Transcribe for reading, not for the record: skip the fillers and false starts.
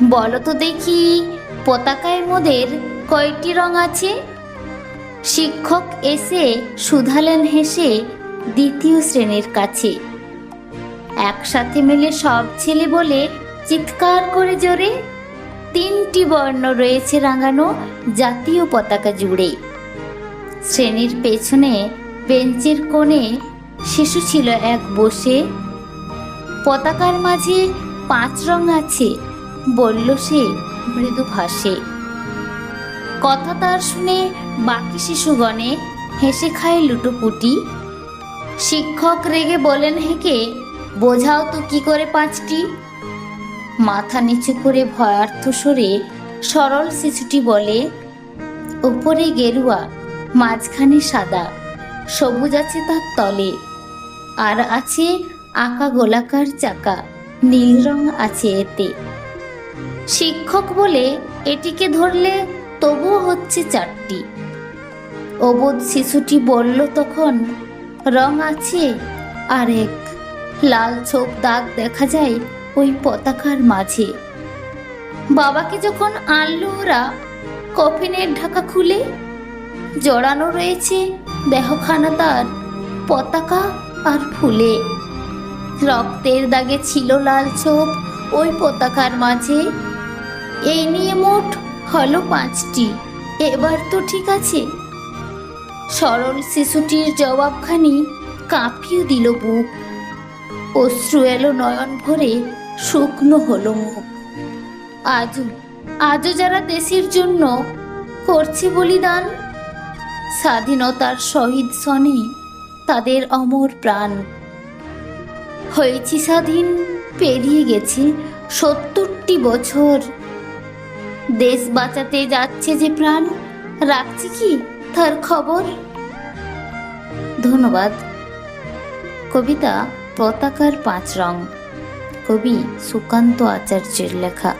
বলো তো দেখি, পতাকায় মোদের কয়টি রং আছে? শিক্ষক এসে শুধালেন হেসে দ্বিতীয় শ্রেণীর কাছে। একসাথে মিলে সব ছেলে বলে চিৎকার করে জোরে, 3টি বর্ণ রয়েছে রাঙানো জাতীয় পতাকা জুড়ে। শ্রেণীর পেছনে বেঞ্চের কোণে শিশু ছিল এক বসে। পতাকার মাঝে 5 রং আছে, বলল সে মৃদু ভাষে। কথা তার শুনে বাকি শিশুগণে হেসে খায় লুটোপুটি। শিক্ষক রেগে বলেন হেঁকে, বোঝাও তো কি করে 5টি? মাথা নিচু করে ভয়ার্থ সরে সরল শিশুটি বলে, ওপরে গেরুয়া, মাঝখানে সাদা, সবুজ আছে তার তলে, আর আছে আঁকা গোলাকার চাকা, নীল রং আছে এতে। শিক্ষক বলে, এটিকে ধরলে তবুও হচ্ছে 4টি। অবোধ শিশুটি বলল তখন, রং আছে আর এক, লাল ছোপ দাগ দেখা যায় ওই পতাকার মাঝে। বাবাকে যখন আনলো ওরা, কফিনের ঢাকা খুলে জড়ানো রয়েছে দেহখানা তার পতাকা আর ফুলে। রক্তের দাগে ছিল লাল ছোপ ওই পতাকার মাঝে। এই নিয়ে মোট হলো 5টি, এবার তো ঠিক আছে? সরল শিশুটির জবাবখানি কাঁপিয়ে দিল বুক। অশ্রু এলো নয়ন ভরে, শুকনো হলো মুখ। আজও যারা দেশের জন্য করছে বলিদান, স্বাধীনতার শহীদ সনে তাদের অমর প্রাণ। হয়েছি স্বাধীন, পেরিয়ে গেছে 70টি বছর। দেশ বাঁচাতে যাচ্ছে যে প্রাণ, রাখছি কি তার খবর? ধন্যবাদ। কবিতা পতাকার 5 রং, কবি সুকান্ত আচার্যের লেখা।